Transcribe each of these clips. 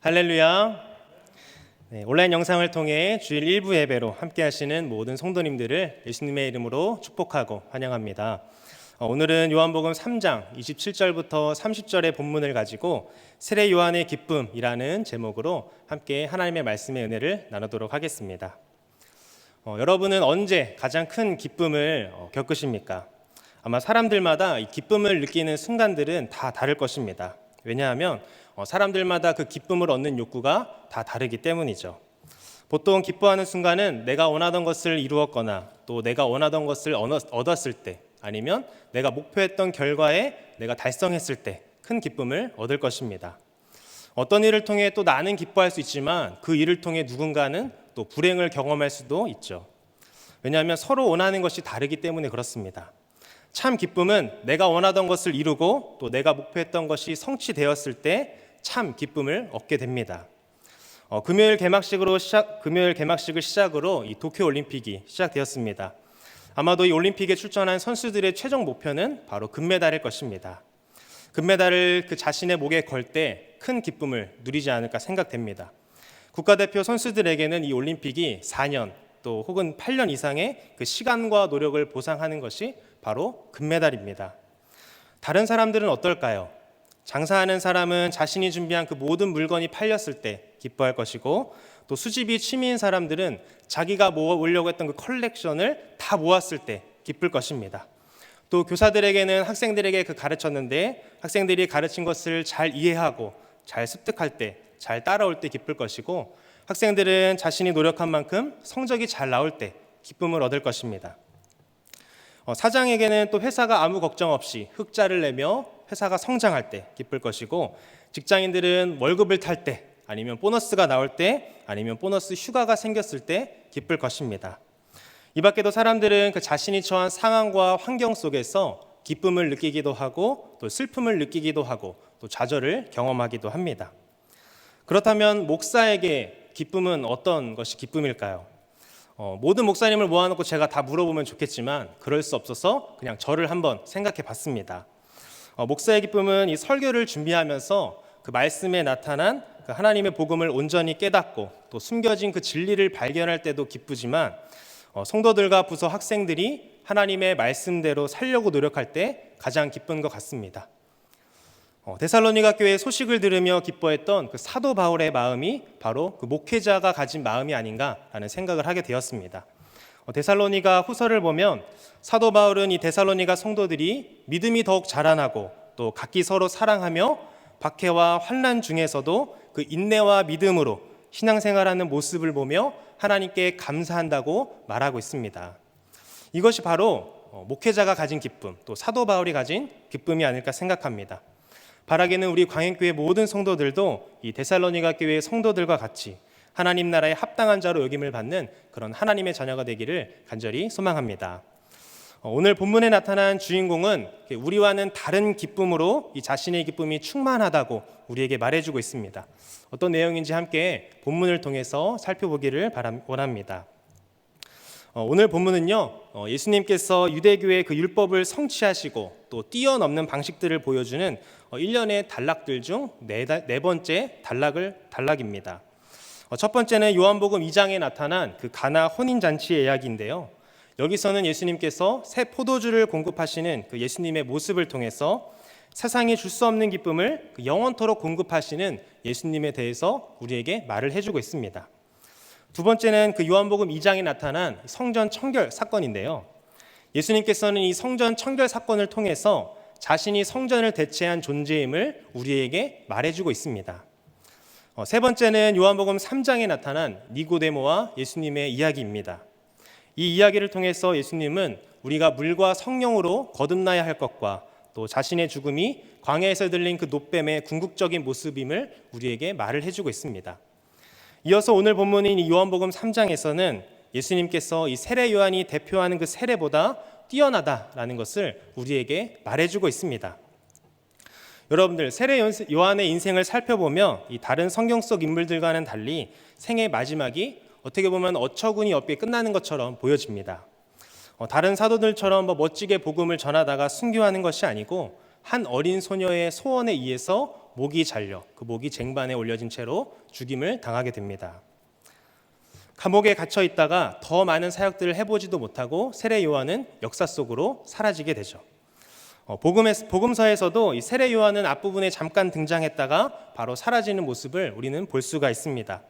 할렐루야. 온라인 영상을 통해 주일 일부 예배로 함께 하시는 모든 성도님들을 예수님의 이름으로 축복하고 환영합니다. 오늘은 요한복음 3장 27절부터 30절의 본문을 가지고 세례 요한의 기쁨이라는 제목으로 함께 하나님의 말씀의 은혜를 나누도록 하겠습니다. 여러분은 언제 가장 큰 기쁨을 겪으십니까? 아마 사람들마다 이 기쁨을 느끼는 순간들은 다 다를 것입니다. 왜냐하면 사람들마다 그 기쁨을 얻는 욕구가 다 다르기 때문이죠. 보통 기뻐하는 순간은 내가 원하던 것을 이루었거나 또 내가 원하던 것을 얻었을 때, 아니면 내가 목표했던 결과에 내가 달성했을 때 큰 기쁨을 얻을 것입니다. 어떤 일을 통해 또 나는 기뻐할 수 있지만 그 일을 통해 누군가는 또 불행을 경험할 수도 있죠. 왜냐하면 서로 원하는 것이 다르기 때문에 그렇습니다. 참 기쁨은 내가 원하던 것을 이루고 또 내가 목표했던 것이 성취되었을 때 참 기쁨을 얻게 됩니다. 금요일 개막식을 시작으로 이 도쿄 올림픽이 시작되었습니다. 아마도 이 올림픽에 출전한 선수들의 최종 목표는 바로 금메달일 것입니다. 금메달을 그 자신의 목에 걸 때 큰 기쁨을 누리지 않을까 생각됩니다. 국가대표 선수들에게는 이 올림픽이 4년 또 혹은 8년 이상의 그 시간과 노력을 보상하는 것이 바로 금메달입니다. 다른 사람들은 어떨까요? 장사하는 사람은 자신이 준비한 그 모든 물건이 팔렸을 때 기뻐할 것이고, 또 수집이 취미인 사람들은 자기가 모으려고 했던 그 컬렉션을 다 모았을 때 기쁠 것입니다. 또 교사들에게는 학생들에게 가르쳤는데 학생들이 가르친 것을 잘 이해하고 잘 습득할 때, 잘 따라올 때 기쁠 것이고, 학생들은 자신이 노력한 만큼 성적이 잘 나올 때 기쁨을 얻을 것입니다. 사장에게는 또 회사가 아무 걱정 없이 흑자를 내며 회사가 성장할 때 기쁠 것이고, 직장인들은 월급을 탈 때, 아니면 보너스가 나올 때, 아니면 보너스 휴가가 생겼을 때 기쁠 것입니다. 이 밖에도 사람들은 그 자신이 처한 상황과 환경 속에서 기쁨을 느끼기도 하고 또 슬픔을 느끼기도 하고 또 좌절을 경험하기도 합니다. 그렇다면 목사에게 기쁨은 어떤 것이 기쁨일까요? 모든 목사님을 모아놓고 제가 다 물어보면 좋겠지만 그럴 수 없어서 그냥 저를 한번 생각해 봤습니다. 목사의 기쁨은 이 설교를 준비하면서 그 말씀에 나타난 그 하나님의 복음을 온전히 깨닫고 또 숨겨진 그 진리를 발견할 때도 기쁘지만, 성도들과 부서 학생들이 하나님의 말씀대로 살려고 노력할 때 가장 기쁜 것 같습니다. 데살로니가 교회 소식을 들으며 기뻐했던 그 사도 바울의 마음이 바로 그 목회자가 가진 마음이 아닌가라는 생각을 하게 되었습니다. 데살로니가 후서를 보면 사도 바울은 이 데살로니가 성도들이 믿음이 더욱 자라나고 또 각기 서로 사랑하며 박해와 환난 중에서도 그 인내와 믿음으로 신앙생활하는 모습을 보며 하나님께 감사한다고 말하고 있습니다. 이것이 바로 목회자가 가진 기쁨, 또 사도 바울이 가진 기쁨이 아닐까 생각합니다. 바라기는 우리 광행교회 모든 성도들도 이 데살로니가 교회의 성도들과 같이 하나님 나라의 합당한 자로 여김을 받는 그런 하나님의 자녀가 되기를 간절히 소망합니다. 오늘 본문에 나타난 주인공은 우리와는 다른 기쁨으로 이 자신의 기쁨이 충만하다고 우리에게 말해주고 있습니다. 어떤 내용인지 함께 본문을 통해서 살펴보기를 원합니다. 오늘 본문은요, 예수님께서 유대교의 그 율법을 성취하시고 또 뛰어넘는 방식들을 보여주는 1년의 단락들 중 네 번째 단락입니다. 첫 번째는 요한복음 2장에 나타난 그 가나 혼인잔치의 이야기인데요. 여기서는 예수님께서 새 포도주를 공급하시는 그 예수님의 모습을 통해서 세상이 줄 수 없는 기쁨을 영원토록 공급하시는 예수님에 대해서 우리에게 말을 해주고 있습니다. 두 번째는 그 요한복음 2장에 나타난 성전 청결 사건인데요. 예수님께서는 이 성전 청결 사건을 통해서 자신이 성전을 대체한 존재임을 우리에게 말해주고 있습니다. 세 번째는 요한복음 3장에 나타난 니고데모와 예수님의 이야기입니다. 이 이야기를 통해서 예수님은 우리가 물과 성령으로 거듭나야 할 것과 또 자신의 죽음이 광야에서 들린 그 노뱀의 궁극적인 모습임을 우리에게 말을 해주고 있습니다. 이어서 오늘 본문인 이 요한복음 3장에서는 예수님께서 이 세례 요한이 대표하는 그 세례보다 뛰어나다라는 것을 우리에게 말해주고 있습니다. 여러분들, 세례 요한의 인생을 살펴보면 이 다른 성경 속 인물들과는 달리 생의 마지막이 어떻게 보면 어처구니 없게 끝나는 것처럼 보여집니다. 다른 사도들처럼 멋지게 복음을 전하다가 순교하는 것이 아니고 한 어린 소녀의 소원에 의해서 목이 잘려 그 목이 쟁반에 올려진 채로 죽임을 당하게 됩니다. 감옥에 갇혀 있다가 더 많은 사역들을 해보지도 못하고 세례 요한은 역사 속으로 사라지게 되죠. 복음서에서도 이 세례 요한은 앞부분에 잠깐 등장했다가 바로 사라지는 모습을 우리는 볼 수가 있습니다.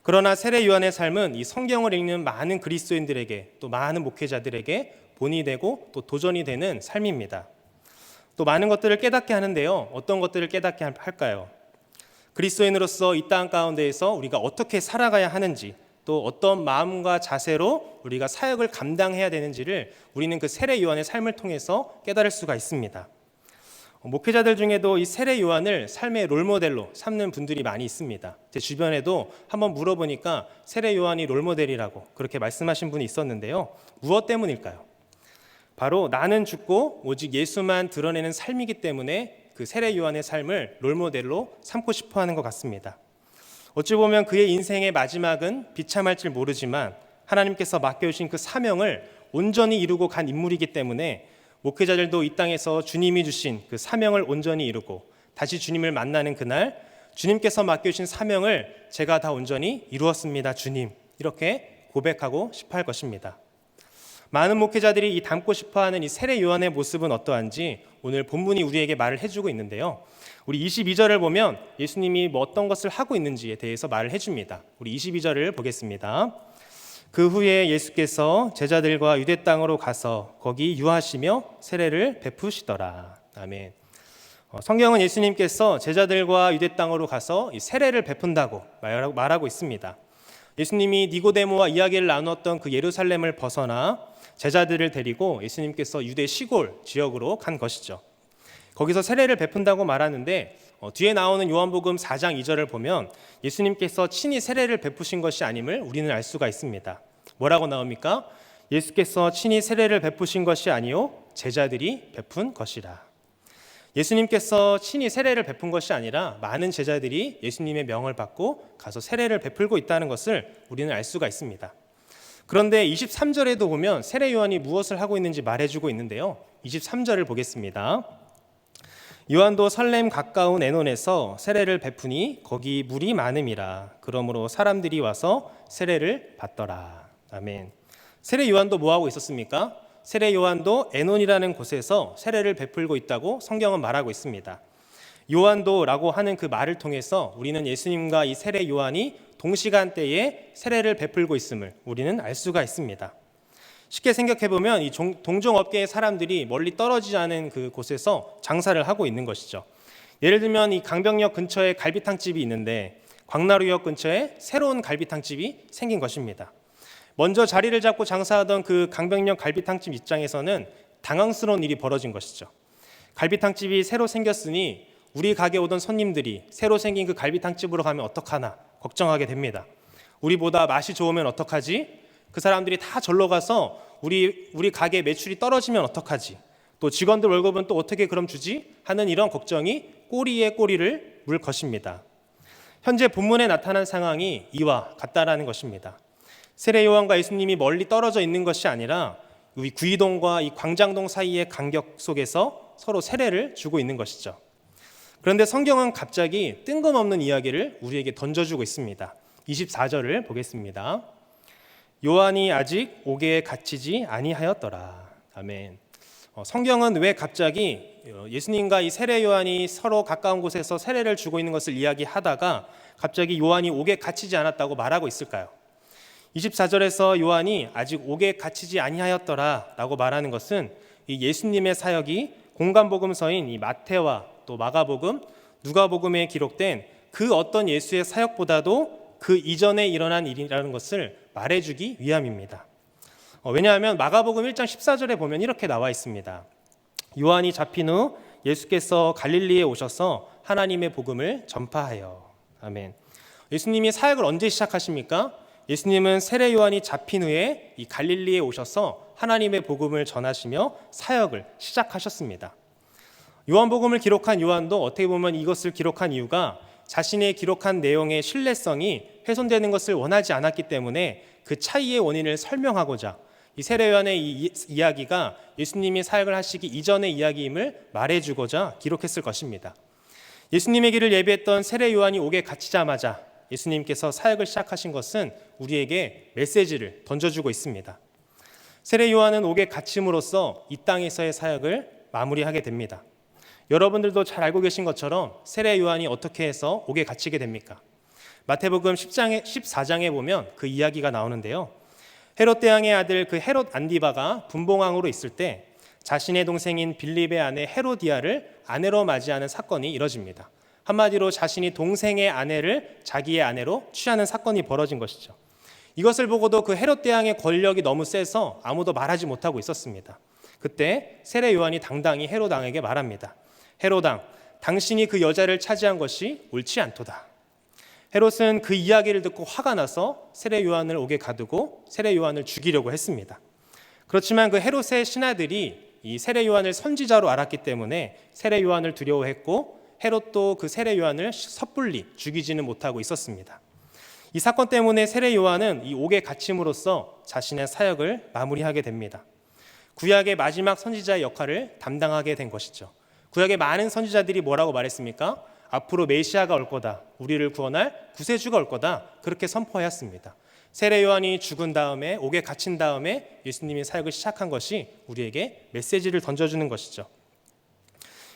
그러나 세례 요한의 삶은 이 성경을 읽는 많은 그리스도인들에게 또 많은 목회자들에게 본이 되고 또 도전이 되는 삶입니다. 또 많은 것들을 깨닫게 하는데요. 어떤 것들을 깨닫게 할까요? 그리스도인으로서 이 땅 가운데에서 우리가 어떻게 살아가야 하는지, 또 어떤 마음과 자세로 우리가 사역을 감당해야 되는지를 우리는 그 세례 요한의 삶을 통해서 깨달을 수가 있습니다. 목회자들 중에도 이 세례 요한을 삶의 롤모델로 삼는 분들이 많이 있습니다. 제 주변에도 한번 물어보니까 세례 요한이 롤모델이라고 그렇게 말씀하신 분이 있었는데요. 무엇 때문일까요? 바로 나는 죽고 오직 예수만 드러내는 삶이기 때문에 그 세례 요한의 삶을 롤모델로 삼고 싶어 하는 것 같습니다. 어찌 보면 그의 인생의 마지막은 비참할 줄 모르지만 하나님께서 맡겨주신 그 사명을 온전히 이루고 간 인물이기 때문에 목회자들도 이 땅에서 주님이 주신 그 사명을 온전히 이루고 다시 주님을 만나는 그날 주님께서 맡겨주신 사명을 제가 다 온전히 이루었습니다, 주님. 이렇게 고백하고 싶어 할 것입니다. 많은 목회자들이 이 닮고 싶어하는 이 세례 요한의 모습은 어떠한지 오늘 본문이 우리에게 말을 해주고 있는데요. 우리 22절을 보면 예수님이 뭐 어떤 것을 하고 있는지에 대해서 말을 해줍니다. 우리 22절을 보겠습니다. 그 후에 예수께서 제자들과 유대 땅으로 가서 거기 유하시며 세례를 베푸시더라. 아멘. 성경은 예수님께서 제자들과 유대 땅으로 가서 이 세례를 베푼다고 말하고 있습니다. 예수님이 니고데모와 이야기를 나누었던 그 예루살렘을 벗어나 제자들을 데리고 예수님께서 유대 시골 지역으로 간 것이죠. 거기서 세례를 베푼다고 말하는데 뒤에 나오는 요한복음 4장 2절을 보면 예수님께서 친히 세례를 베푸신 것이 아님을 우리는 알 수가 있습니다. 뭐라고 나옵니까? 예수께서 친히 세례를 베푸신 것이 아니요 제자들이 베푼 것이라. 예수님께서 친히 세례를 베푼 것이 아니라 많은 제자들이 예수님의 명을 받고 가서 세례를 베풀고 있다는 것을 우리는 알 수가 있습니다. 그런데 23절에도 보면 세례 요한이 무엇을 하고 있는지 말해주고 있는데요. 23절을 보겠습니다. 요한도 설렘 가까운 에논에서 세례를 베푸니 거기 물이 많음이라. 그러므로 사람들이 와서 세례를 받더라. 아멘. 세례 요한도 뭐 하고 있었습니까? 세례 요한도 에논이라는 곳에서 세례를 베풀고 있다고 성경은 말하고 있습니다. 요한도라고 하는 그 말을 통해서 우리는 예수님과 이 세례 요한이 동시간대에 세례를 베풀고 있음을 우리는 알 수가 있습니다. 쉽게 생각해보면 이 동종업계의 사람들이 멀리 떨어지지 않은 그 곳에서 장사를 하고 있는 것이죠. 예를 들면 이 강병역 근처에 갈비탕집이 있는데 광나루역 근처에 새로운 갈비탕집이 생긴 것입니다. 먼저 자리를 잡고 장사하던 그 강병역 갈비탕집 입장에서는 당황스러운 일이 벌어진 것이죠. 갈비탕집이 새로 생겼으니 우리 가게 오던 손님들이 새로 생긴 그 갈비탕집으로 가면 어떡하나 걱정하게 됩니다. 우리보다 맛이 좋으면 어떡하지? 그 사람들이 다 절로 가서 우리 가게 매출이 떨어지면 어떡하지? 또 직원들 월급은 또 어떻게 그럼 주지? 하는 이런 걱정이 꼬리에 꼬리를 물 것입니다. 현재 본문에 나타난 상황이 이와 같다라는 것입니다. 세례 요한과 예수님이 멀리 떨어져 있는 것이 아니라 이 구이동과 이 광장동 사이의 간격 속에서 서로 세례를 주고 있는 것이죠. 그런데 성경은 갑자기 뜬금없는 이야기를 우리에게 던져주고 있습니다. 24절을 보겠습니다. 요한이 아직 옥에 갇히지 아니하였더라. 아멘. 성경은 왜 갑자기 예수님과 이 세례 요한이 서로 가까운 곳에서 세례를 주고 있는 것을 이야기하다가 갑자기 요한이 옥에 갇히지 않았다고 말하고 있을까요? 24절에서 요한이 아직 옥에 갇히지 아니하였더라 라고 말하는 것은 이 예수님의 사역이 공간복음서인 이 마태와 또 마가복음, 누가복음에 기록된 그 어떤 예수의 사역보다도 그 이전에 일어난 일이라는 것을 말해주기 위함입니다. 왜냐하면 마가복음 1장 14절에 보면 이렇게 나와 있습니다. 요한이 잡힌 후 예수께서 갈릴리에 오셔서 하나님의 복음을 전파하여. 아멘. 예수님이 사역을 언제 시작하십니까? 예수님은 세례 요한이 잡힌 후에 이 갈릴리에 오셔서 하나님의 복음을 전하시며 사역을 시작하셨습니다. 요한복음을 기록한 요한도 어떻게 보면 이것을 기록한 이유가 자신의 기록한 내용의 신뢰성이 훼손되는 것을 원하지 않았기 때문에 그 차이의 원인을 설명하고자 이 세례 요한의 이 이야기가 예수님이 사역을 하시기 이전의 이야기임을 말해주고자 기록했을 것입니다. 예수님의 길을 예비했던 세례 요한이 옥에 갇히자마자 예수님께서 사역을 시작하신 것은 우리에게 메시지를 던져주고 있습니다. 세례 요한은 옥에 갇힘으로써 이 땅에서의 사역을 마무리하게 됩니다. 여러분들도 잘 알고 계신 것처럼 세례 요한이 어떻게 해서 옥에 갇히게 됩니까? 마태복음 14장에 보면 그 이야기가 나오는데요. 헤롯 대왕의 아들 그 헤롯 안디바가 분봉왕으로 있을 때 자신의 동생인 빌립의 아내 헤로디아를 아내로 맞이하는 사건이 이뤄집니다. 한마디로 자신이 동생의 아내를 자기의 아내로 취하는 사건이 벌어진 것이죠. 이것을 보고도 그 헤롯 대왕의 권력이 너무 세서 아무도 말하지 못하고 있었습니다. 그때 세례 요한이 당당히 헤롯 왕에게 말합니다. 헤롯 왕, 당신이 그 여자를 차지한 것이 옳지 않도다. 헤롯은 그 이야기를 듣고 화가 나서 세례 요한을 옥에 가두고 세례 요한을 죽이려고 했습니다. 그렇지만 그 헤롯의 신하들이 이 세례 요한을 선지자로 알았기 때문에 세례 요한을 두려워했고 헤롯도 그 세례 요한을 섣불리 죽이지는 못하고 있었습니다. 이 사건 때문에 세례 요한은 이 옥에 갇힘으로써 자신의 사역을 마무리하게 됩니다. 구약의 마지막 선지자의 역할을 담당하게 된 것이죠. 구약의 많은 선지자들이 뭐라고 말했습니까? 앞으로 메시아가 올 거다. 우리를 구원할 구세주가 올 거다. 그렇게 선포하였습니다. 세례 요한이 죽은 다음에 옥에 갇힌 다음에 예수님이 사역을 시작한 것이 우리에게 메시지를 던져주는 것이죠.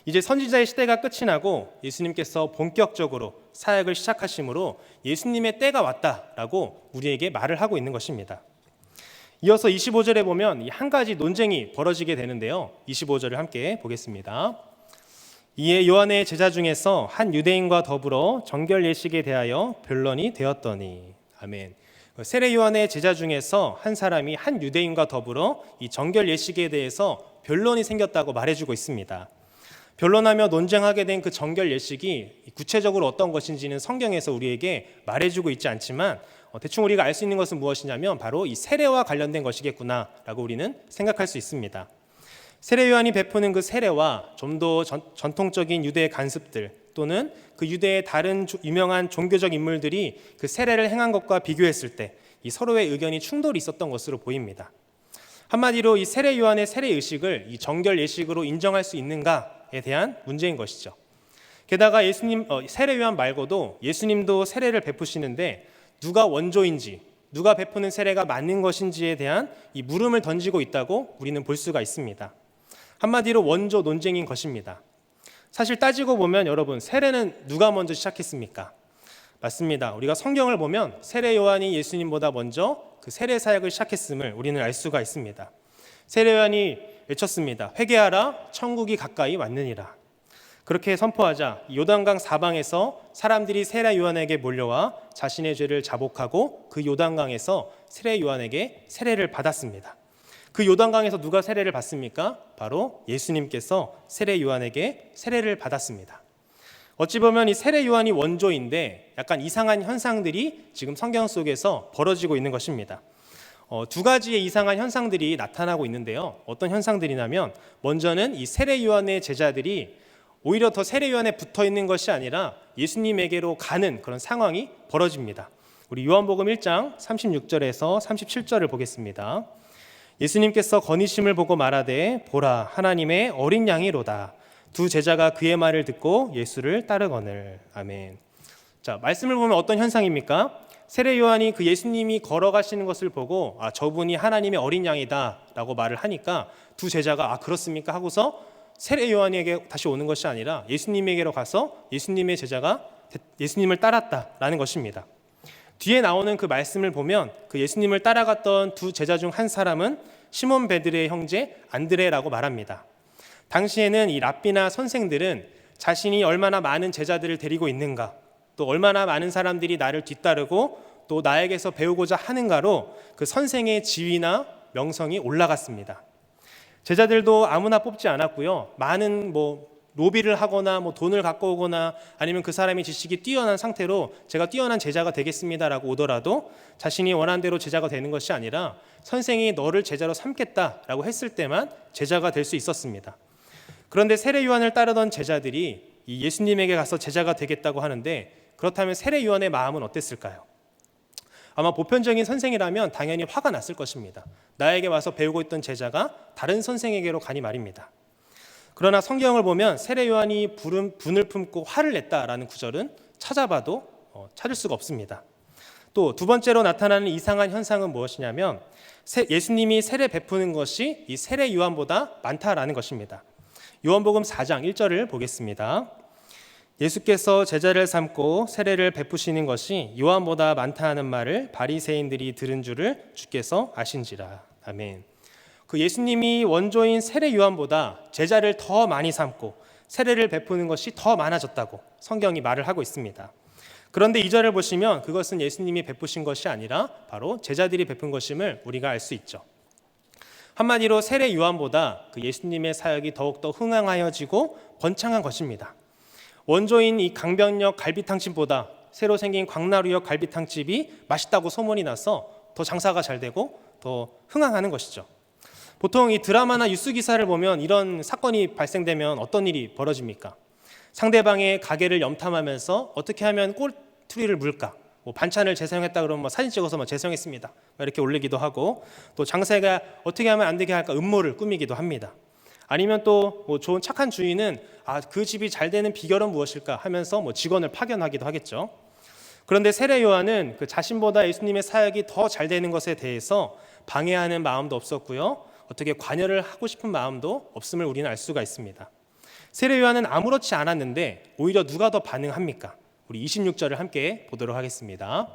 이제 선지자의 시대가 끝이 나고 예수님께서 본격적으로 사역을 시작하심으로 예수님의 때가 왔다라고 우리에게 말을 하고 있는 것입니다. 이어서 25절에 보면 한 가지 논쟁이 벌어지게 되는데요. 25절을 함께 보겠습니다. 이에 요한의 제자 중에서 한 유대인과 더불어 정결 예식에 대하여 변론이 되었더니 아멘. 세례 요한의 제자 중에서 한 사람이 한 유대인과 더불어 이 정결 예식에 대해서 변론이 생겼다고 말해주고 있습니다. 변론하며 논쟁하게 된 그 정결 예식이 구체적으로 어떤 것인지는 성경에서 우리에게 말해주고 있지 않지만 대충 우리가 알 수 있는 것은 무엇이냐면 바로 이 세례와 관련된 것이겠구나라고 우리는 생각할 수 있습니다. 세례 요한이 베푸는 그 세례와 좀 더 전통적인 유대의 관습들 또는 그 유대의 다른 유명한 종교적 인물들이 그 세례를 행한 것과 비교했을 때 이 서로의 의견이 충돌이 있었던 것으로 보입니다. 한마디로 이 세례 요한의 세례 의식을 이 정결 예식으로 인정할 수 있는가에 대한 문제인 것이죠. 게다가 세례 요한 말고도 예수님도 세례를 베푸시는데 누가 원조인지, 누가 베푸는 세례가 맞는 것인지에 대한 이 물음을 던지고 있다고 우리는 볼 수가 있습니다. 한마디로 원조 논쟁인 것입니다. 사실 따지고 보면 여러분, 세례는 누가 먼저 시작했습니까? 맞습니다. 우리가 성경을 보면 세례 요한이 예수님보다 먼저 그 세례 사역을 시작했음을 우리는 알 수가 있습니다. 세례 요한이 외쳤습니다. 회개하라, 천국이 가까이 왔느니라. 그렇게 선포하자 요단강 사방에서 사람들이 세례 요한에게 몰려와 자신의 죄를 자복하고 그 요단강에서 세례 요한에게 세례를 받았습니다. 그 요단강에서 누가 세례를 받습니까? 바로 예수님께서 세례 요한에게 세례를 받았습니다. 어찌 보면 이 세례 요한이 원조인데 약간 이상한 현상들이 지금 성경 속에서 벌어지고 있는 것입니다. 두 가지의 이상한 현상들이 나타나고 있는데요. 어떤 현상들이냐면 먼저는 이 세례 요한의 제자들이 오히려 더 세례 요한에 붙어 있는 것이 아니라 예수님에게로 가는 그런 상황이 벌어집니다. 우리 요한복음 1장 36절에서 37절을 보겠습니다. 예수님께서 건의심을 보고 말하되 보라 하나님의 어린 양이로다. 두 제자가 그의 말을 듣고 예수를 따르거늘. 아멘. 자, 말씀을 보면 어떤 현상입니까? 세례 요한이 그 예수님이 걸어가시는 것을 보고 저분이 하나님의 어린 양이다라고 말을 하니까 두 제자가 그렇습니까 하고서 세례 요한에게 다시 오는 것이 아니라 예수님에게로 가서 예수님의 제자가 예수님을 따랐다라는 것입니다. 뒤에 나오는 그 말씀을 보면 그 예수님을 따라갔던 두 제자 중 한 사람은 시몬 베드레의 형제 안드레라고 말합니다. 당시에는 이 랍비나 선생들은 자신이 얼마나 많은 제자들을 데리고 있는가, 또 얼마나 많은 사람들이 나를 뒤따르고 또 나에게서 배우고자 하는가로 그 선생의 지위나 명성이 올라갔습니다. 제자들도 아무나 뽑지 않았고요. 많은 로비를 하거나 돈을 갖고 오거나 아니면 그 사람이 지식이 뛰어난 상태로 제가 뛰어난 제자가 되겠습니다라고 오더라도 자신이 원하는 대로 제자가 되는 것이 아니라 선생이 너를 제자로 삼겠다라고 했을 때만 제자가 될 수 있었습니다. 그런데 세례 요한을 따르던 제자들이 이 예수님에게 가서 제자가 되겠다고 하는데 그렇다면 세례 요한의 마음은 어땠을까요? 아마 보편적인 선생이라면 당연히 화가 났을 것입니다. 나에게 와서 배우고 있던 제자가 다른 선생에게로 가니 말입니다. 그러나 성경을 보면 세례 요한이 분을 품고 화를 냈다라는 구절은 찾아봐도 찾을 수가 없습니다. 또 두 번째로 나타나는 이상한 현상은 무엇이냐면 예수님이 세례 베푸는 것이 이 세례 요한보다 많다라는 것입니다. 요한복음 4장 1절을 보겠습니다. 예수께서 제자를 삼고 세례를 베푸시는 것이 요한보다 많다 하는 말을 바리새인들이 들은 줄을 주께서 아신지라. 아멘. 그 예수님이 원조인 세례 요한보다 제자를 더 많이 삼고 세례를 베푸는 것이 더 많아졌다고 성경이 말을 하고 있습니다. 그런데 이 절을 보시면 그것은 예수님이 베푸신 것이 아니라 바로 제자들이 베푼 것임을 우리가 알 수 있죠. 한마디로 세례 요한보다 그 예수님의 사역이 더욱더 흥황하여지고 번창한 것입니다. 원조인 이 강변역 갈비탕집보다 새로 생긴 광나루역 갈비탕집이 맛있다고 소문이 나서 더 장사가 잘 되고 더 흥황하는 것이죠. 보통 이 드라마나 뉴스 기사를 보면 이런 사건이 발생되면 어떤 일이 벌어집니까? 상대방의 가게를 염탐하면서 어떻게 하면 꼬투리를 물까? 반찬을 재사용했다 그러면 사진 찍어서 재사용했습니다 이렇게 올리기도 하고, 또 장사가 어떻게 하면 안 되게 할까 음모를 꾸미기도 합니다. 아니면 또 좋은 착한 주인은 그 집이 잘 되는 비결은 무엇일까 하면서 직원을 파견하기도 하겠죠. 그런데 세례 요한은 그 자신보다 예수님의 사역이 더 잘 되는 것에 대해서 방해하는 마음도 없었고요, 어떻게 관여를 하고 싶은 마음도 없음을 우리는 알 수가 있습니다. 세례 요한은 아무렇지 않았는데 오히려 누가 더 반응합니까? 우리 26절을 함께 보도록 하겠습니다.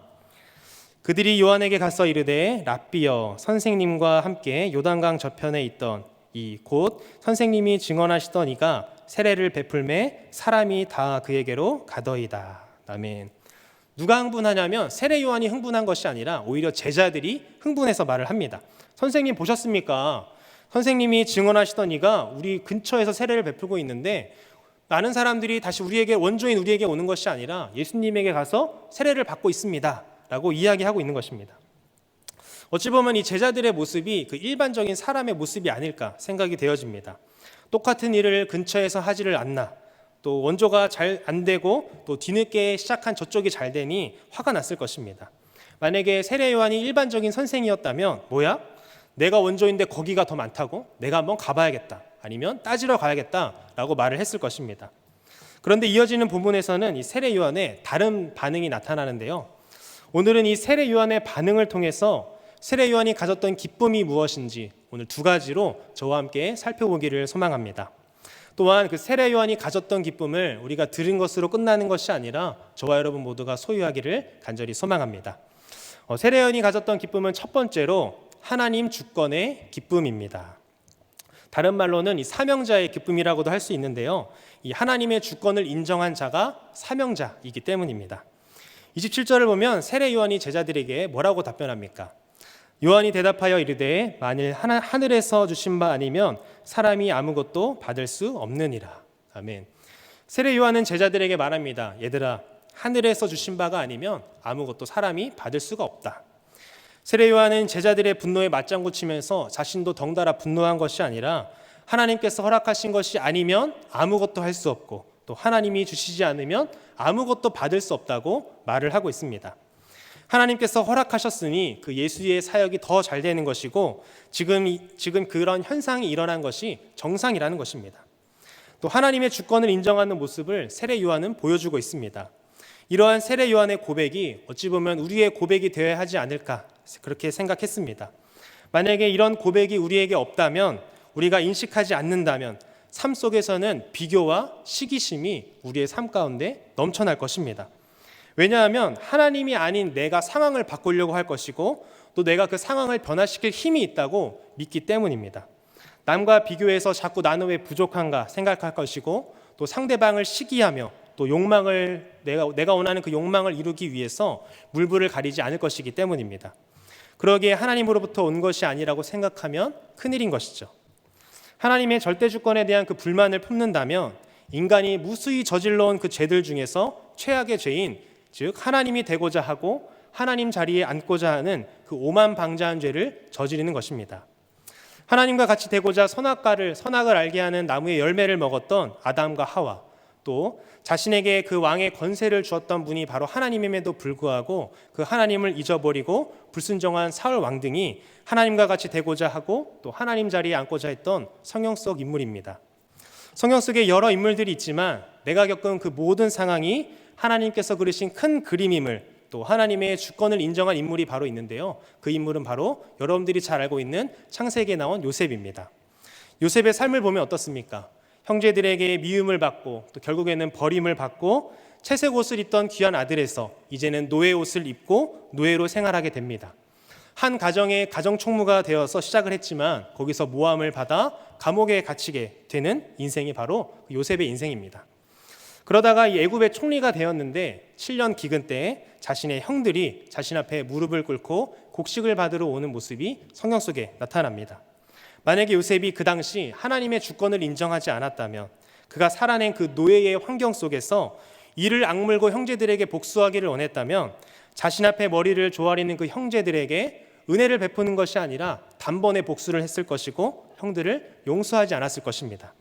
그들이 요한에게 가서 이르되 랍비여, 선생님과 함께 요단강 저편에 있던 이 곧 선생님이 증언하시던 이가 세례를 베풀매 사람이 다 그에게로 가더이다. 아멘. 누가 흥분하냐면 세례 요한이 흥분한 것이 아니라 오히려 제자들이 흥분해서 말을 합니다. 선생님 보셨습니까? 선생님이 증언하시던 이가 우리 근처에서 세례를 베풀고 있는데 많은 사람들이 다시 원조인 우리에게 오는 것이 아니라 예수님에게 가서 세례를 받고 있습니다 라고 이야기하고 있는 것입니다. 어찌 보면 이 제자들의 모습이 그 일반적인 사람의 모습이 아닐까 생각이 되어집니다. 똑같은 일을 근처에서 하지를 않나, 또 원조가 잘 안 되고 또 뒤늦게 시작한 저쪽이 잘 되니 화가 났을 것입니다. 만약에 세례 요한이 일반적인 선생이었다면 뭐야? 내가 원조인데 거기가 더 많다고? 내가 한번 가봐야겠다. 아니면 따지러 가야겠다라고 말을 했을 것입니다. 그런데 이어지는 본문에서는 이 세례 요한의 다른 반응이 나타나는데요. 오늘은 이 세례 요한의 반응을 통해서 세례 요한이 가졌던 기쁨이 무엇인지 오늘 두 가지로 저와 함께 살펴보기를 소망합니다. 또한 그 세례 요한이 가졌던 기쁨을 우리가 들은 것으로 끝나는 것이 아니라 저와 여러분 모두가 소유하기를 간절히 소망합니다. 세례 요한이 가졌던 기쁨은 첫 번째로 하나님 주권의 기쁨입니다. 다른 말로는 이 사명자의 기쁨이라고도 할 수 있는데요. 이 하나님의 주권을 인정한 자가 사명자이기 때문입니다. 27절을 보면 세례 요한이 제자들에게 뭐라고 답변합니까? 요한이 대답하여 이르되 만일 하늘에서 주신 바 아니면 사람이 아무것도 받을 수 없느니라. 아멘. 세례 요한은 제자들에게 말합니다. 얘들아, 하늘에서 주신 바가 아니면 아무것도 사람이 받을 수가 없다. 세례 요한은 제자들의 분노에 맞장구 치면서 자신도 덩달아 분노한 것이 아니라 하나님께서 허락하신 것이 아니면 아무것도 할 수 없고 또 하나님이 주시지 않으면 아무것도 받을 수 없다고 말을 하고 있습니다. 하나님께서 허락하셨으니 그 예수의 사역이 더 잘 되는 것이고 지금 그런 현상이 일어난 것이 정상이라는 것입니다. 또 하나님의 주권을 인정하는 모습을 세례 요한은 보여주고 있습니다. 이러한 세례 요한의 고백이 어찌 보면 우리의 고백이 되어야 하지 않을까 그렇게 생각했습니다. 만약에 이런 고백이 우리에게 없다면, 우리가 인식하지 않는다면 삶 속에서는 비교와 시기심이 우리의 삶 가운데 넘쳐날 것입니다. 왜냐하면 하나님이 아닌 내가 상황을 바꾸려고 할 것이고 또 내가 그 상황을 변화시킬 힘이 있다고 믿기 때문입니다. 남과 비교해서 자꾸 나는 왜 부족한가 생각할 것이고 또 상대방을 시기하며 또 욕망을 내가 원하는 그 욕망을 이루기 위해서 물불을 가리지 않을 것이기 때문입니다. 그러기에 하나님으로부터 온 것이 아니라고 생각하면 큰일인 것이죠. 하나님의 절대 주권에 대한 그 불만을 품는다면 인간이 무수히 저질러온 그 죄들 중에서 최악의 죄인, 즉 하나님이 되고자 하고 하나님 자리에 앉고자 하는 그 오만방자한 죄를 저지르는 것입니다. 하나님과 같이 되고자 선악을 알게 하는 나무의 열매를 먹었던 아담과 하와, 또 자신에게 그 왕의 권세를 주었던 분이 바로 하나님임에도 불구하고 그 하나님을 잊어버리고 불순종한 사울 왕 등이 하나님과 같이 되고자 하고 또 하나님 자리에 앉고자 했던 성경 속 인물입니다. 성경 속에 여러 인물들이 있지만 내가 겪은 그 모든 상황이 하나님께서 그리신 큰 그림임을, 또 하나님의 주권을 인정한 인물이 바로 있는데요. 그 인물은 바로 여러분들이 잘 알고 있는 창세기에 나온 요셉입니다. 요셉의 삶을 보면 어떻습니까? 형제들에게 미움을 받고 또 결국에는 버림을 받고 채색 옷을 입던 귀한 아들에서 이제는 노예 옷을 입고 노예로 생활하게 됩니다. 한 가정의 가정총무가 되어서 시작을 했지만 거기서 모함을 받아 감옥에 갇히게 되는 인생이 바로 요셉의 인생입니다. 그러다가 이 애굽의 총리가 되었는데 7년 기근 때에 자신의 형들이 자신 앞에 무릎을 꿇고 곡식을 받으러 오는 모습이 성경 속에 나타납니다. 만약에 요셉이 그 당시 하나님의 주권을 인정하지 않았다면, 그가 살아낸 그 노예의 환경 속에서 이를 악물고 형제들에게 복수하기를 원했다면 자신 앞에 머리를 조아리는 그 형제들에게 은혜를 베푸는 것이 아니라 단번에 복수를 했을 것이고 형들을 용서하지 않았을 것입니다.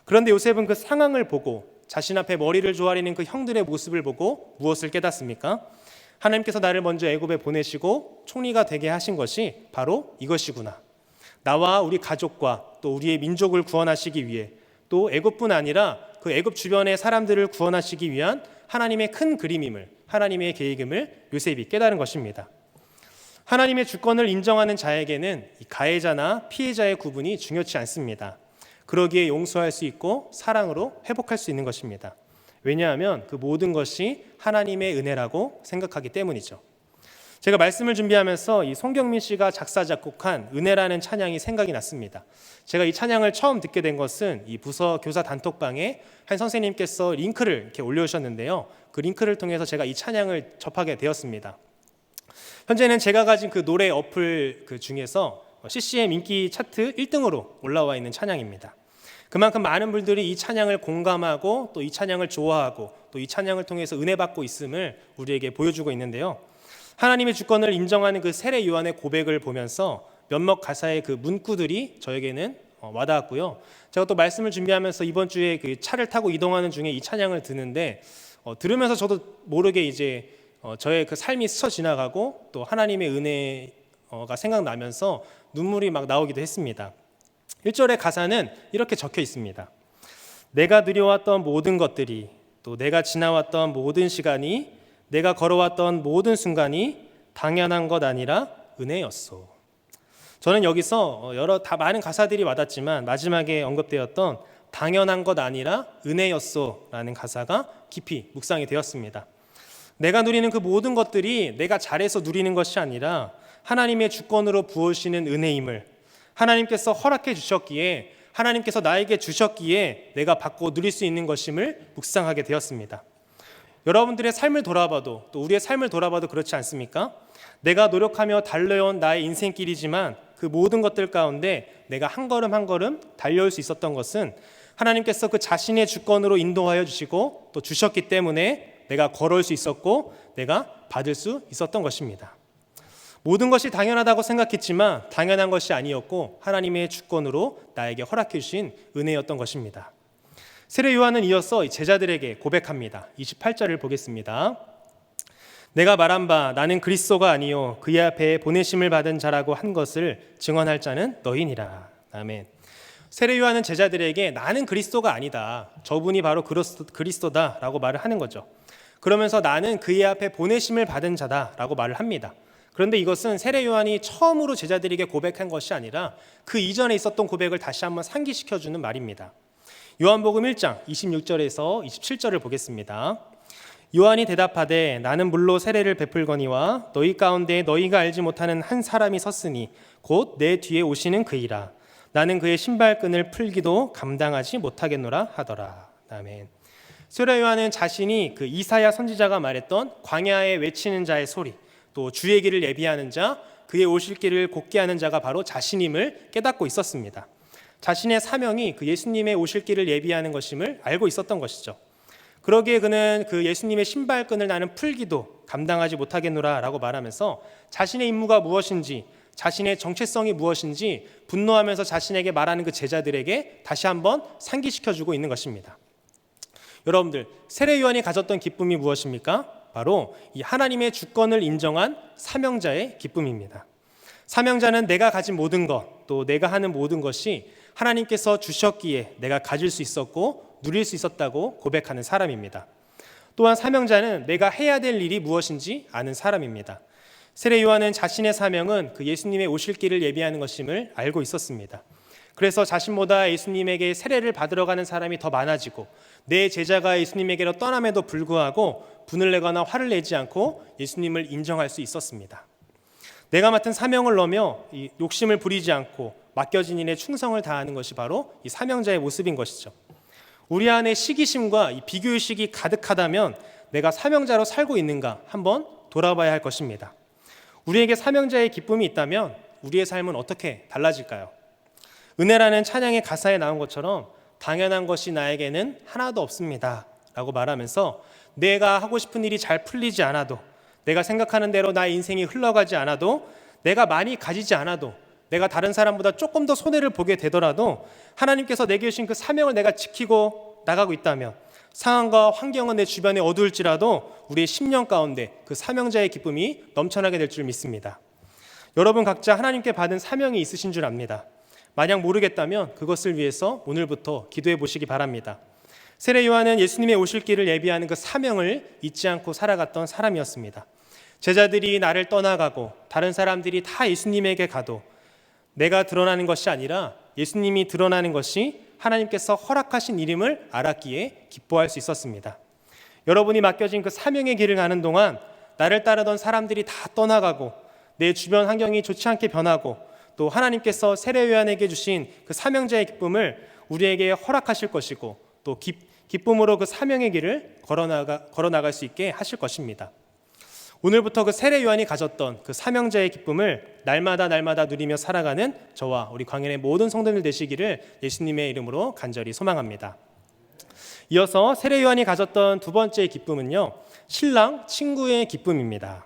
그런데 요셉은 그 상황을 보고, 자신 앞에 머리를 조아리는 그 형들의 모습을 보고 무엇을 깨닫습니까? 하나님께서 나를 먼저 애굽에 보내시고 총리가 되게 하신 것이 바로 이것이구나. 나와 우리 가족과 또 우리의 민족을 구원하시기 위해, 또 애굽뿐 아니라 그 애굽 주변의 사람들을 구원하시기 위한 하나님의 큰 그림임을, 하나님의 계획임을 요셉이 깨달은 것입니다. 하나님의 주권을 인정하는 자에게는 이 가해자나 피해자의 구분이 중요치 않습니다. 그러기에 용서할 수 있고 사랑으로 회복할 수 있는 것입니다. 왜냐하면 그 모든 것이 하나님의 은혜라고 생각하기 때문이죠. 제가 말씀을 준비하면서 이 송경민 씨가 작사 작곡한 은혜라는 찬양이 생각이 났습니다. 제가 이 찬양을 처음 듣게 된 것은 이 부서 교사 단톡방에 한 선생님께서 링크를 이렇게 올려주셨는데요. 그 링크를 통해서 제가 이 찬양을 접하게 되었습니다. 현재는 제가 가진 그 노래 어플 그 중에서 CCM 인기 차트 1등으로 올라와 있는 찬양입니다. 그만큼 많은 분들이 이 찬양을 공감하고 또 이 찬양을 좋아하고 또 이 찬양을 통해서 은혜 받고 있음을 우리에게 보여주고 있는데요. 하나님의 주권을 인정하는 그 세례 요한의 고백을 보면서 몇몇 가사의 그 문구들이 저에게는 와닿았고요. 제가 또 말씀을 준비하면서 이번 주에 그 차를 타고 이동하는 중에 이 찬양을 듣는데 들으면서 저도 모르게 이제 저의 그 삶이 스쳐 지나가고 또 하나님의 은혜가 생각나면서 눈물이 막 나오기도 했습니다. 1절의 가사는 이렇게 적혀 있습니다. 내가 누려왔던 모든 것들이, 또 내가 지나왔던 모든 시간이, 내가 걸어왔던 모든 순간이 당연한 것 아니라 은혜였소. 저는 여기서 많은 가사들이 와닿지만 마지막에 언급되었던 당연한 것 아니라 은혜였소라는 가사가 깊이 묵상이 되었습니다. 내가 누리는 그 모든 것들이 내가 잘해서 누리는 것이 아니라 하나님의 주권으로 부으시는 은혜임을, 하나님께서 허락해 주셨기에, 하나님께서 나에게 주셨기에 내가 받고 누릴 수 있는 것임을 묵상하게 되었습니다. 여러분들의 삶을 돌아봐도, 또 우리의 삶을 돌아봐도 그렇지 않습니까? 내가 노력하며 달려온 나의 인생길이지만 그 모든 것들 가운데 내가 한 걸음 한 걸음 달려올 수 있었던 것은 하나님께서 그 자신의 주권으로 인도하여 주시고 또 주셨기 때문에 내가 걸어올 수 있었고 내가 받을 수 있었던 것입니다. 모든 것이 당연하다고 생각했지만 당연한 것이 아니었고 하나님의 주권으로 나에게 허락해 주신 은혜였던 것입니다. 세례 요한은 이어서 제자들에게 고백합니다. 28절을 보겠습니다. 내가 말한 바 나는 그리스도가 아니요 그의 앞에 보내심을 받은 자라고 한 것을 증언할 자는 너희니라. 아멘. 세례 요한은 제자들에게 나는 그리스도가 아니다, 저분이 바로 그리스도다라고 말을 하는 거죠. 그러면서 나는 그의 앞에 보내심을 받은 자다라고 말을 합니다. 그런데 이것은 세례 요한이 처음으로 제자들에게 고백한 것이 아니라 그 이전에 있었던 고백을 다시 한번 상기시켜주는 말입니다. 요한복음 1장 26절에서 27절을 보겠습니다. 요한이 대답하되 나는 물로 세례를 베풀거니와 너희 가운데 너희가 알지 못하는 한 사람이 섰으니 곧 내 뒤에 오시는 그이라. 나는 그의 신발끈을 풀기도 감당하지 못하겠노라 하더라. 아멘. 세례 요한은 자신이 그 이사야 선지자가 말했던 광야에 외치는 자의 소리, 또 주의 길을 예비하는 자, 그의 오실 길을 곧게 하는 자가 바로 자신임을 깨닫고 있었습니다. 자신의 사명이 그 예수님의 오실 길을 예비하는 것임을 알고 있었던 것이죠. 그러기에 그는 그 예수님의 신발끈을 나는 풀기도 감당하지 못하겠노라 라고 말하면서 자신의 임무가 무엇인지, 자신의 정체성이 무엇인지 분노하면서 자신에게 말하는 그 제자들에게 다시 한번 상기시켜주고 있는 것입니다. 여러분들, 세례 요한이 가졌던 기쁨이 무엇입니까? 바로 이 하나님의 주권을 인정한 사명자의 기쁨입니다. 사명자는 내가 가진 모든 것, 또 내가 하는 모든 것이 하나님께서 주셨기에 내가 가질 수 있었고 누릴 수 있었다고 고백하는 사람입니다. 또한 사명자는 내가 해야 될 일이 무엇인지 아는 사람입니다. 세례 요한은 자신의 사명은 그 예수님의 오실 길을 예비하는 것임을 알고 있었습니다. 그래서 자신보다 예수님에게 세례를 받으러 가는 사람이 더 많아지고 내 제자가 예수님에게로 떠남에도 불구하고 분을 내거나 화를 내지 않고 예수님을 인정할 수 있었습니다. 내가 맡은 사명을 넘어 이 욕심을 부리지 않고 맡겨진 일에 충성을 다하는 것이 바로 이 사명자의 모습인 것이죠. 우리 안에 시기심과 이 비교의식이 가득하다면 내가 사명자로 살고 있는가 한번 돌아봐야 할 것입니다. 우리에게 사명자의 기쁨이 있다면 우리의 삶은 어떻게 달라질까요? 은혜라는 찬양의 가사에 나온 것처럼 당연한 것이 나에게는 하나도 없습니다 라고 말하면서 내가 하고 싶은 일이 잘 풀리지 않아도, 내가 생각하는 대로 나의 인생이 흘러가지 않아도, 내가 많이 가지지 않아도, 내가 다른 사람보다 조금 더 손해를 보게 되더라도 하나님께서 내게 주신 그 사명을 내가 지키고 나가고 있다면 상황과 환경은 내 주변에 어두울지라도 우리의 심령 가운데 그 사명자의 기쁨이 넘쳐나게 될 줄 믿습니다. 여러분 각자 하나님께 받은 사명이 있으신 줄 압니다. 만약 모르겠다면 그것을 위해서 오늘부터 기도해 보시기 바랍니다. 세례 요한은 예수님의 오실 길을 예비하는 그 사명을 잊지 않고 살아갔던 사람이었습니다. 제자들이 나를 떠나가고 다른 사람들이 다 예수님에게 가도 내가 드러나는 것이 아니라 예수님이 드러나는 것이 하나님께서 허락하신 일임을 알았기에 기뻐할 수 있었습니다. 여러분이 맡겨진 그 사명의 길을 가는 동안 나를 따르던 사람들이 다 떠나가고 내 주변 환경이 좋지 않게 변하고 또 하나님께서 세례 요한에게 주신 그 사명자의 기쁨을 우리에게 허락하실 것이고 또 기쁨으로 그 사명의 길을 걸어나갈 수 있게 하실 것입니다. 오늘부터 그 세례 요한이 가졌던 그 사명자의 기쁨을 날마다 누리며 살아가는 저와 우리 광연의 모든 성도들 되시기를 예수님의 이름으로 간절히 소망합니다. 이어서 세례 요한이 가졌던 두 번째 기쁨은요, 신랑 친구의 기쁨입니다.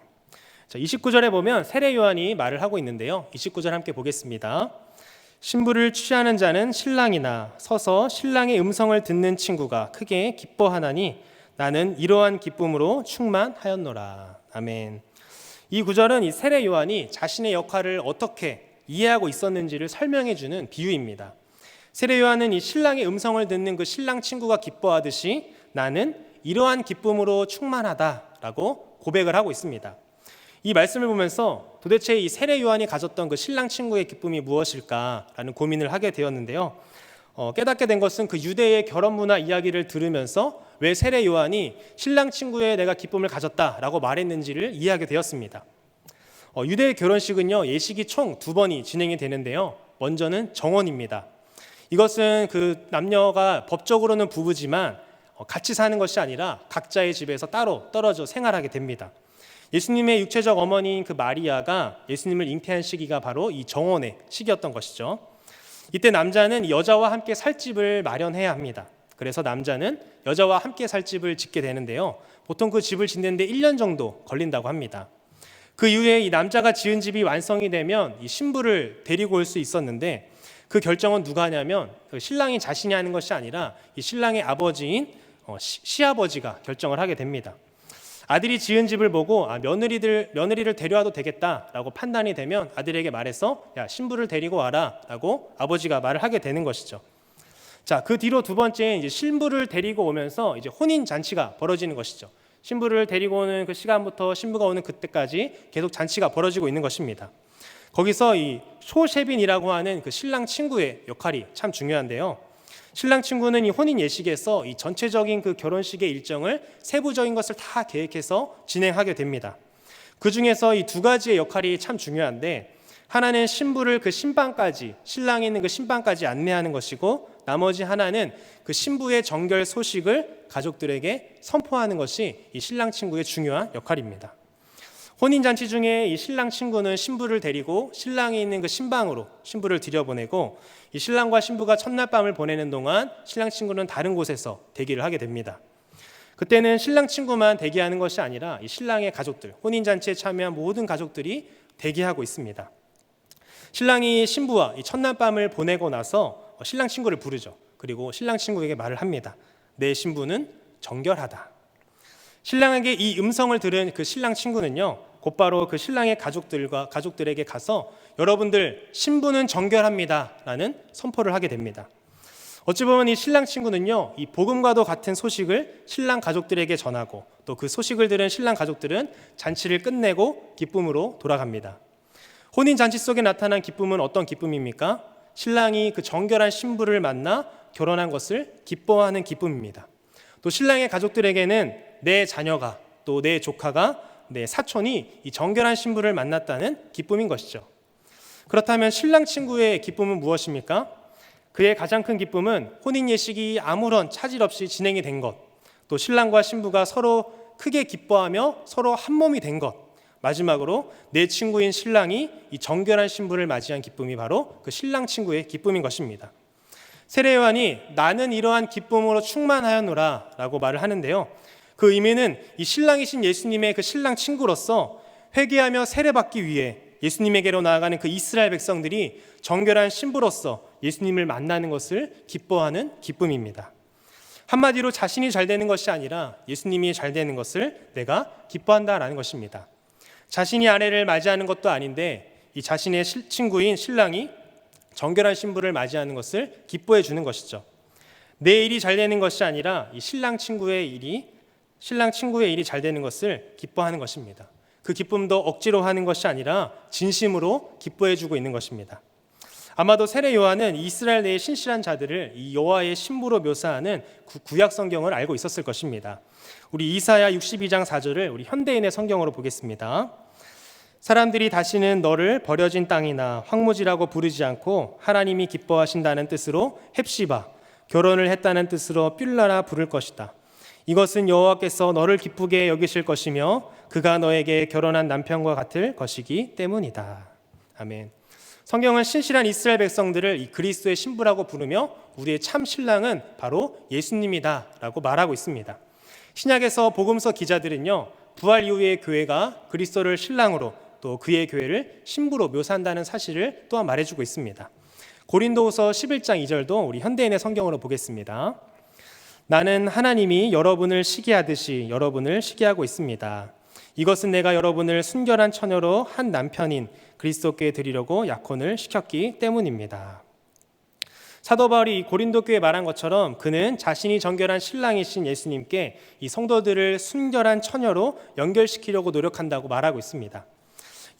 29절에 보면 세례 요한이 말을 하고 있는데요, 29절 함께 보겠습니다. 신부를 취하는 자는 신랑이나 서서 신랑의 음성을 듣는 친구가 크게 기뻐하나니 나는 이러한 기쁨으로 충만하였노라. 아멘. 이 구절은 이 세례 요한이 자신의 역할을 어떻게 이해하고 있었는지를 설명해 주는 비유입니다. 세례 요한은 이 신랑의 음성을 듣는 그 신랑 친구가 기뻐하듯이 나는 이러한 기쁨으로 충만하다라고 고백을 하고 있습니다. 이 말씀을 보면서 도대체 이 세례 요한이 가졌던 그 신랑 친구의 기쁨이 무엇일까라는 고민을 하게 되었는데요. 깨닫게 된 것은 그 유대의 결혼 문화 이야기를 들으면서 왜 세례 요한이 신랑 친구에 내가 기쁨을 가졌다라고 말했는지를 이해하게 되었습니다. 유대의 결혼식은요, 예식이 총 2번이 진행이 되는데요. 먼저는 정혼입니다. 이것은 그 남녀가 법적으로는 부부지만 같이 사는 것이 아니라 각자의 집에서 따로 떨어져 생활하게 됩니다. 예수님의 육체적 어머니인 그 마리아가 예수님을 잉태한 시기가 바로 이 정혼의 시기였던 것이죠. 이때 남자는 여자와 함께 살 집을 마련해야 합니다. 그래서 남자는 여자와 함께 살 집을 짓게 되는데요. 보통 그 집을 짓는데 1년 정도 걸린다고 합니다. 그 이후에 이 남자가 지은 집이 완성이 되면 이 신부를 데리고 올 수 있었는데 그 결정은 누가 하냐면 신랑이 자신이 하는 것이 아니라 이 신랑의 아버지인 시아버지가 결정을 하게 됩니다. 아들이 지은 집을 보고 며느리를 데려와도 되겠다라고 판단이 되면 아들에게 말해서 야, 신부를 데리고 와라라고 아버지가 말을 하게 되는 것이죠. 자, 그 뒤로 두 번째 이제 신부를 데리고 오면서 이제 혼인 잔치가 벌어지는 것이죠. 신부를 데리고 오는 그 시간부터 신부가 오는 그때까지 계속 잔치가 벌어지고 있는 것입니다. 거기서 이 소셰빈이라고 하는 그 신랑 친구의 역할이 참 중요한데요. 신랑 친구는 이 혼인 예식에서 이 전체적인 그 결혼식의 일정을 세부적인 것을 다 계획해서 진행하게 됩니다. 그 중에서 이 두 가지의 역할이 참 중요한데 하나는 신부를 그 신방까지, 신랑이 있는 그 신방까지 안내하는 것이고 나머지 하나는 그 신부의 정결 소식을 가족들에게 선포하는 것이 이 신랑 친구의 중요한 역할입니다. 혼인잔치 중에 이 신랑 친구는 신부를 데리고 신랑이 있는 그 신방으로 신부를 들여보내고 이 신랑과 신부가 첫날 밤을 보내는 동안 신랑 친구는 다른 곳에서 대기를 하게 됩니다. 그때는 신랑 친구만 대기하는 것이 아니라 이 신랑의 가족들, 혼인잔치에 참여한 모든 가족들이 대기하고 있습니다. 신랑이 신부와 이 첫날 밤을 보내고 나서 신랑 친구를 부르죠. 그리고 신랑 친구에게 말을 합니다. 내 신부는 정결하다. 신랑에게 이 음성을 들은 그 신랑 친구는요, 곧바로 그 신랑의 가족들에게 가서 여러분들 신부는 정결합니다 라는 선포를 하게 됩니다. 어찌 보면 이 신랑 친구는요, 이 복음과도 같은 소식을 신랑 가족들에게 전하고 또 그 소식을 들은 신랑 가족들은 잔치를 끝내고 기쁨으로 돌아갑니다. 혼인 잔치 속에 나타난 기쁨은 어떤 기쁨입니까? 신랑이 그 정결한 신부를 만나 결혼한 것을 기뻐하는 기쁨입니다. 또 신랑의 가족들에게는 내 자녀가 또 내 조카가 내 사촌이 이 정결한 신부를 만났다는 기쁨인 것이죠. 그렇다면 신랑 친구의 기쁨은 무엇입니까? 그의 가장 큰 기쁨은 혼인 예식이 아무런 차질 없이 진행이 된 것, 또 신랑과 신부가 서로 크게 기뻐하며 서로 한 몸이 된 것, 마지막으로 내 친구인 신랑이 이 정결한 신부를 맞이한 기쁨이 바로 그 신랑 친구의 기쁨인 것입니다. 세례 요한이 나는 이러한 기쁨으로 충만하였노라 라고 말을 하는데요, 그 의미는 이 신랑이신 예수님의 그 신랑 친구로서 회개하며 세례받기 위해 예수님에게로 나아가는 그 이스라엘 백성들이 정결한 신부로서 예수님을 만나는 것을 기뻐하는 기쁨입니다. 한마디로 자신이 잘 되는 것이 아니라 예수님이 잘 되는 것을 내가 기뻐한다라는 것입니다. 자신이 아내를 맞이하는 것도 아닌데 이 자신의 친구인 신랑이 정결한 신부를 맞이하는 것을 기뻐해 주는 것이죠. 내 일이 잘 되는 것이 아니라 이 신랑 친구의 일이 잘 되는 것을 기뻐하는 것입니다. 그 기쁨도 억지로 하는 것이 아니라 진심으로 기뻐해 주고 있는 것입니다. 아마도 세례 요한은 이스라엘 내의 신실한 자들을 이 여호와의 신부로 묘사하는 구약 성경을 알고 있었을 것입니다. 우리 이사야 62장 4절을 우리 현대인의 성경으로 보겠습니다. 사람들이 다시는 너를 버려진 땅이나 황무지라고 부르지 않고 하나님이 기뻐하신다는 뜻으로 헵시바, 결혼을 했다는 뜻으로 뷸라라 부를 것이다. 이것은 여호와께서 너를 기쁘게 여기실 것이며 그가 너에게 결혼한 남편과 같을 것이기 때문이다. 아멘. 성경은 신실한 이스라엘 백성들을 이 그리스도의 신부라고 부르며 우리의 참 신랑은 바로 예수님이다 라고 말하고 있습니다. 신약에서 복음서 기자들은요, 부활 이후의 교회가 그리스도를 신랑으로 또 그의 교회를 신부로 묘사한다는 사실을 또한 말해주고 있습니다. 고린도후서 11장 2절도 우리 현대인의 성경으로 보겠습니다. 나는 하나님이 여러분을 시기하듯이 여러분을 시기하고 있습니다. 이것은 내가 여러분을 순결한 처녀로 한 남편인 그리스도께 드리려고 약혼을 시켰기 때문입니다. 사도 바울이 고린도 교회에 말한 것처럼 그는 자신이 정결한 신랑이신 예수님께 이 성도들을 순결한 처녀로 연결시키려고 노력한다고 말하고 있습니다.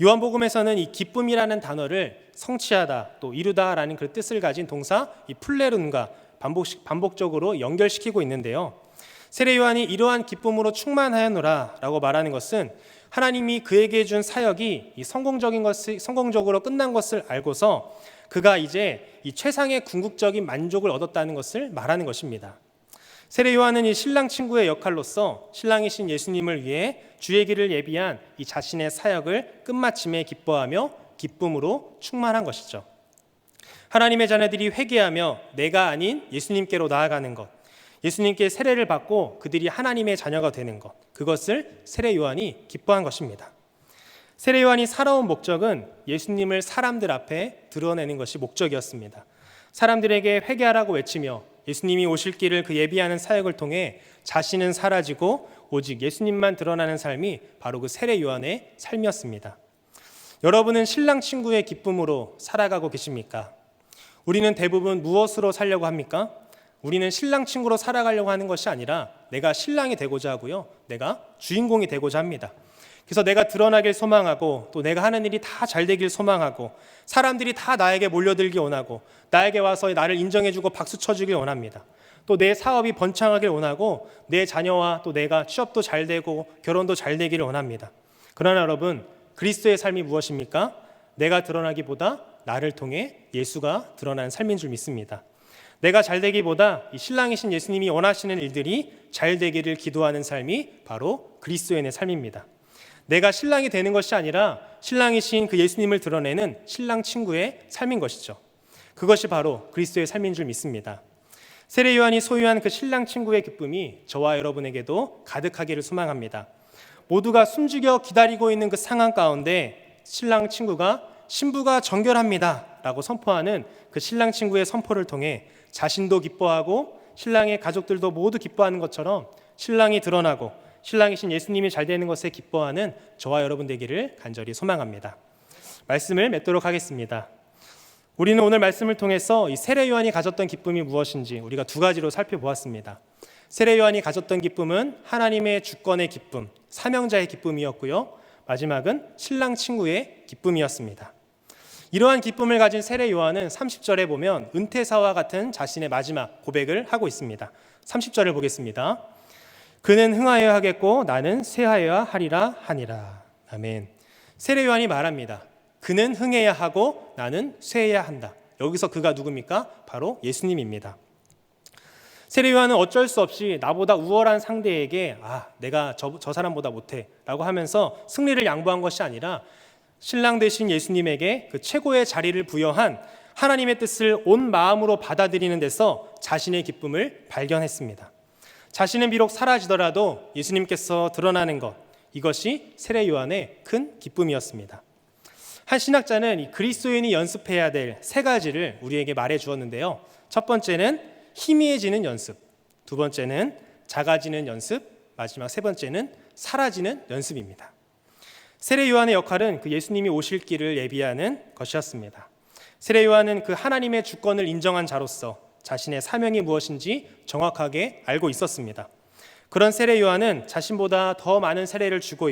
요한복음에서는 이 기쁨이라는 단어를 성취하다 또 이루다라는 그 뜻을 가진 동사 이 플레룬과 반복적으로 연결시키고 있는데요, 세례 요한이 이러한 기쁨으로 충만하였노라 라고 말하는 것은 하나님이 그에게 준 사역이 성공적으로 끝난 것을 알고서 그가 이제 이 최상의 궁극적인 만족을 얻었다는 것을 말하는 것입니다. 세례 요한은 이 신랑 친구의 역할로서 신랑이신 예수님을 위해 주의 길을 예비한 이 자신의 사역을 끝마침에 기뻐하며 기쁨으로 충만한 것이죠. 하나님의 자녀들이 회개하며 내가 아닌 예수님께로 나아가는 것, 예수님께 세례를 받고 그들이 하나님의 자녀가 되는 것, 그것을 세례 요한이 기뻐한 것입니다. 세례 요한이 살아온 목적은 예수님을 사람들 앞에 드러내는 것이 목적이었습니다. 사람들에게 회개하라고 외치며 예수님이 오실 길을 그 예비하는 사역을 통해 자신은 사라지고 오직 예수님만 드러나는 삶이 바로 그 세례 요한의 삶이었습니다. 여러분은 신랑 친구의 기쁨으로 살아가고 계십니까? 우리는 대부분 무엇으로 살려고 합니까? 우리는 신랑 친구로 살아가려고 하는 것이 아니라 내가 신랑이 되고자 하고요, 내가 주인공이 되고자 합니다. 그래서 내가 드러나길 소망하고 또 내가 하는 일이 다 잘 되길 소망하고 사람들이 다 나에게 몰려들길 원하고 나에게 와서 나를 인정해주고 박수 쳐주길 원합니다. 또 내 사업이 번창하길 원하고 내 자녀와 또 내가 취업도 잘 되고 결혼도 잘 되기를 원합니다. 그러나 여러분, 그리스도의 삶이 무엇입니까? 내가 드러나기보다 나를 통해 예수가 드러나는 삶인 줄 믿습니다. 내가 잘 되기보다 이 신랑이신 예수님이 원하시는 일들이 잘 되기를 기도하는 삶이 바로 그리스도인의 삶입니다. 내가 신랑이 되는 것이 아니라 신랑이신 그 예수님을 드러내는 신랑 친구의 삶인 것이죠. 그것이 바로 그리스도의 삶인 줄 믿습니다. 세례 요한이 소유한 그 신랑 친구의 기쁨이 저와 여러분에게도 가득하기를 소망합니다. 모두가 숨죽여 기다리고 있는 그 상황 가운데 신랑 친구가 신부가 정결합니다 라고 선포하는 그 신랑 친구의 선포를 통해 자신도 기뻐하고 신랑의 가족들도 모두 기뻐하는 것처럼 신랑이 드러나고 신랑이신 예수님이 잘 되는 것에 기뻐하는 저와 여러분 되기를 간절히 소망합니다. 말씀을 맺도록 하겠습니다. 우리는 오늘 말씀을 통해서 이 세례 요한이 가졌던 기쁨이 무엇인지 우리가 두 가지로 살펴보았습니다. 세례 요한이 가졌던 기쁨은 하나님의 주권의 기쁨, 사명자의 기쁨이었고요. 마지막은 신랑 친구의 기쁨이었습니다. 이러한 기쁨을 가진 세례 요한은 30절에 보면 은퇴사와 같은 자신의 마지막 고백을 하고 있습니다. 30절을 보겠습니다. 그는 흥하여야 하겠고 나는 쇠하여야 하리라 하니라. 아멘. 세례 요한이 말합니다. 그는 흥해야 하고 나는 쇠해야 한다. 여기서 그가 누굽니까? 바로 예수님입니다. 세례 요한은 어쩔 수 없이 나보다 우월한 상대에게 내가 저 사람보다 못해 라고 하면서 승리를 양보한 것이 아니라 신랑 되신 예수님에게 그 최고의 자리를 부여한 하나님의 뜻을 온 마음으로 받아들이는 데서 자신의 기쁨을 발견했습니다. 자신은 비록 사라지더라도 예수님께서 드러나는 것, 이것이 세례 요한의 큰 기쁨이었습니다. 한 신학자는 이 그리스도인이 연습해야 될 세 가지를 우리에게 말해 주었는데요. 첫 번째는 희미해지는 연습, 두 번째는 작아지는 연습, 마지막 세 번째는 사라지는 연습입니다. 세례 요한의 역할은 그 예수님이 오실 길을 예비하는 것이었습니다. 세례 요한은 그 하나님의 주권을 인정한 자로서 자신의 사명이 무엇인지 정확하게 알고 있었습니다. 그런 세례 요한은 자신보다 더 많은 세례를 주고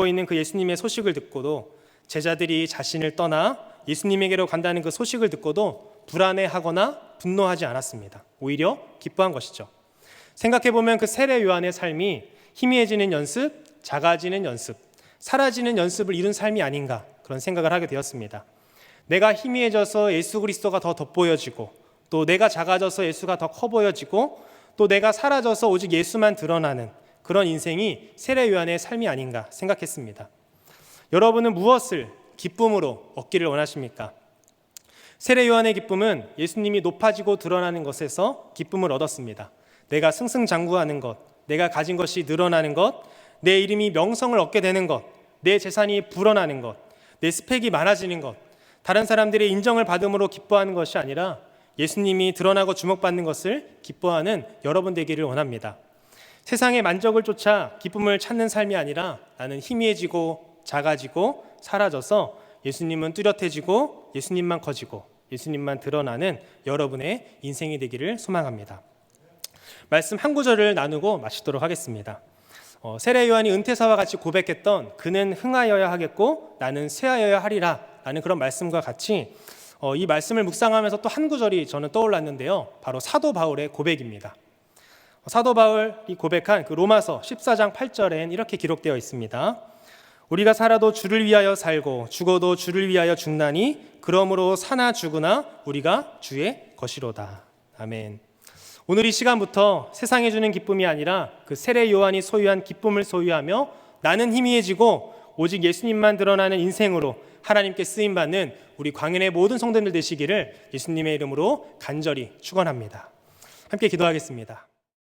있는 그 예수님의 소식을 듣고도 제자들이 자신을 떠나 예수님에게로 간다는 그 소식을 듣고도 불안해하거나 분노하지 않았습니다. 오히려 기뻐한 것이죠. 생각해보면 그 세례 요한의 삶이 희미해지는 연습, 작아지는 연습, 사라지는 연습을 이룬 삶이 아닌가 그런 생각을 하게 되었습니다. 내가 희미해져서 예수 그리스도가 더 돋보여지고 또 내가 작아져서 예수가 더 커 보여지고 또 내가 사라져서 오직 예수만 드러나는 그런 인생이 세례 요한의 삶이 아닌가 생각했습니다. 여러분은 무엇을 기쁨으로 얻기를 원하십니까? 세례 요한의 기쁨은 예수님이 높아지고 드러나는 것에서 기쁨을 얻었습니다. 내가 승승장구하는 것, 내가 가진 것이 늘어나는 것, 내 이름이 명성을 얻게 되는 것, 내 재산이 불어나는 것, 내 스펙이 많아지는 것, 다른 사람들의 인정을 받음으로 기뻐하는 것이 아니라 예수님이 드러나고 주목받는 것을 기뻐하는 여러분 되기를 원합니다. 세상의 만족을 쫓아 기쁨을 찾는 삶이 아니라 나는 희미해지고 작아지고 사라져서 예수님은 뚜렷해지고 예수님만 커지고 예수님만 드러나는 여러분의 인생이 되기를 소망합니다. 말씀 한 구절을 나누고 마치도록 하겠습니다. 세례 요한이 은퇴사와 같이 고백했던 그는 흥하여야 하겠고 나는 쇠하여야 하리라 라는 그런 말씀과 같이 이 말씀을 묵상하면서 또 한 구절이 저는 떠올랐는데요. 바로 사도 바울의 고백입니다. 사도 바울이 고백한 그 로마서 14장 8절엔 이렇게 기록되어 있습니다. 우리가 살아도 주를 위하여 살고 죽어도 주를 위하여 죽나니 그러므로 사나 죽으나 우리가 주의 것이로다. 아멘. 오늘 이 시간부터 세상이 주는 기쁨이 아니라 그 세례 요한이 소유한 기쁨을 소유하며 나는 희미해지고 오직 예수님만 드러나는 인생으로 하나님께 쓰임받는 우리 광연의 모든 성도님들 되시기를 예수님의 이름으로 간절히 축원합니다. 함께 기도하겠습니다.